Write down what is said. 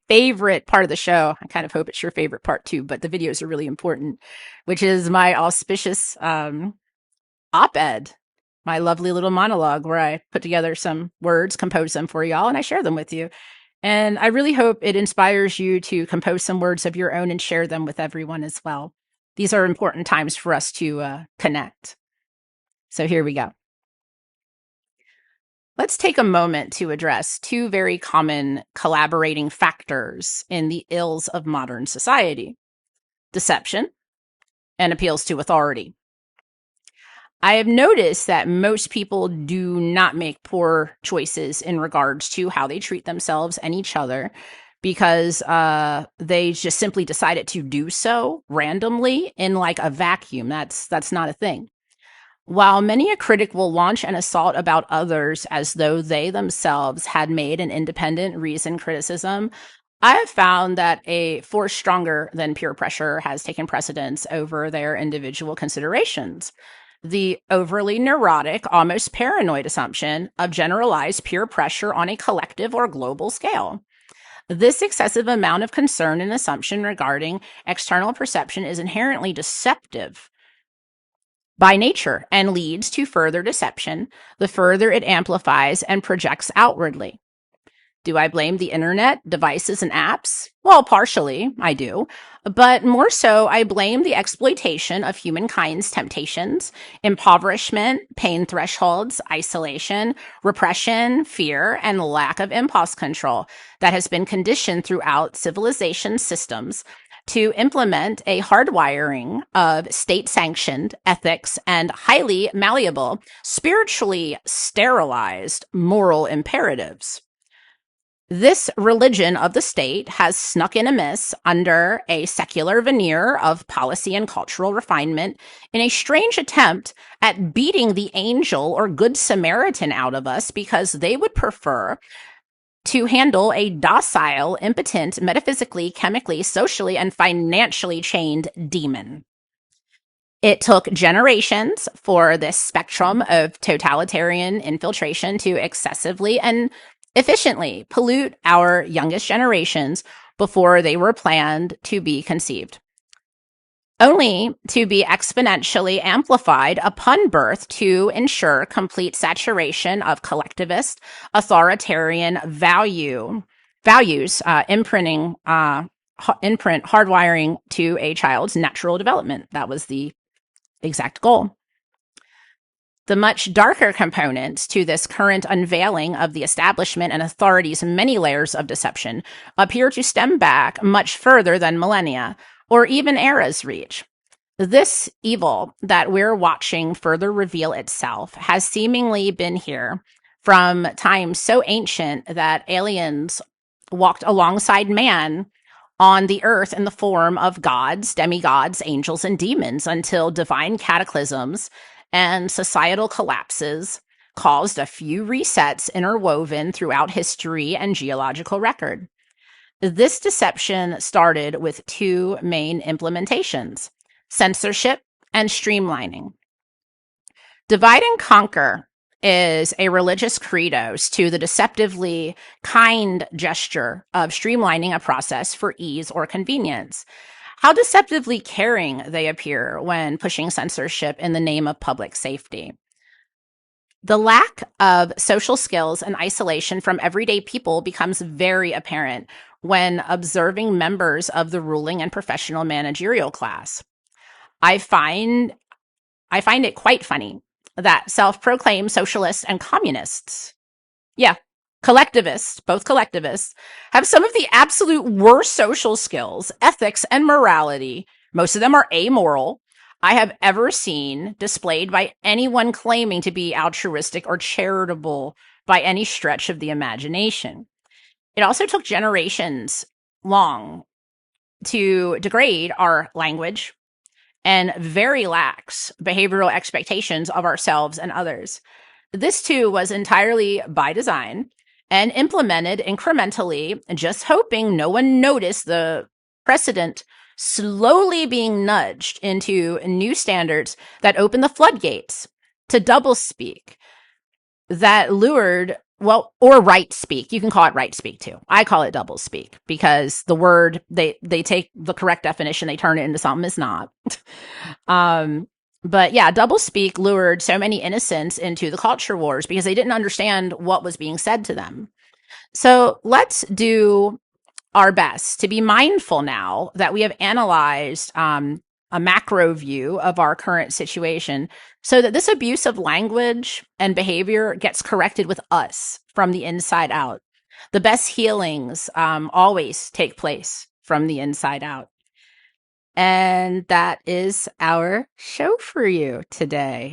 favorite part of the show. I kind of hope it's your favorite part too, but the videos are really important, which is my auspicious op-ed, my lovely little monologue where I put together some words, compose them for y'all, and I share them with you. And I really hope it inspires you to compose some words of your own and share them with everyone as well. These are important times for us to connect. So here we go. Let's take a moment to address two very common collaborating factors in the ills of modern society: deception and appeals to authority. I have noticed that most people do not make poor choices in regards to how they treat themselves and each other because they just simply decided to do so randomly in like a vacuum. That's not a thing. While many a critic will launch an assault about others as though they themselves had made an independent reasoned criticism, I have found that a force stronger than peer pressure has taken precedence over their individual considerations. The overly neurotic, almost paranoid assumption of generalized peer pressure on a collective or global scale. This excessive amount of concern and assumption regarding external perception is inherently deceptive by nature and leads to further deception the further it amplifies and projects outwardly. Do I blame the internet, devices, and apps? Well, partially, I do. But more so, I blame the exploitation of humankind's temptations, impoverishment, pain thresholds, isolation, repression, fear, and lack of impulse control that has been conditioned throughout civilization systems to implement a hardwiring of state-sanctioned ethics and highly malleable, spiritually sterilized moral imperatives. This religion of the state has snuck in amiss under a secular veneer of policy and cultural refinement in a strange attempt at beating the angel or good Samaritan out of us because they would prefer to handle a docile, impotent, metaphysically, chemically, socially, and financially chained demon. It took generations for this spectrum of totalitarian infiltration to excessively and efficiently pollute our youngest generations before they were planned to be conceived, only to be exponentially amplified upon birth to ensure complete saturation of collectivist, authoritarian values, imprint hardwiring to a child's natural development. That was the exact goal. The much darker components to this current unveiling of the establishment and authority's many layers of deception appear to stem back much further than millennia, or even eras reach. This evil that we're watching further reveal itself has seemingly been here from times so ancient that aliens walked alongside man on the earth in the form of gods, demigods, angels, and demons until divine cataclysms and societal collapses caused a few resets interwoven throughout history and geological record. This deception started with two main implementations: censorship and streamlining. Divide and conquer is a religious credo to the deceptively kind gesture of streamlining a process for ease or convenience. How deceptively caring they appear when pushing censorship in the name of public safety. The lack of social skills and isolation from everyday people becomes very apparent when observing members of the ruling and professional managerial class. I find it quite funny that self-proclaimed socialists and communists, collectivists, both collectivists, have some of the absolute worst social skills, ethics, and morality, most of them are amoral, I have ever seen displayed by anyone claiming to be altruistic or charitable by any stretch of the imagination. It also took generations long to degrade our language and very lax behavioral expectations of ourselves and others. This too was entirely by design and implemented incrementally, just hoping no one noticed the precedent slowly being nudged into new standards that open the floodgates to doublespeak, that lured well, or right speak. You can call it right speak too. I call it double speak because the word they take the correct definition, they turn it into something it's not. um, but yeah, double speak lured so many innocents into the culture wars because they didn't understand what was being said to them. So let's do our best to be mindful now that we have analyzed a macro view of our current situation so that this abuse of language and behavior gets corrected with us from the inside out. The best healings always take place from the inside out. And that is our show for you today.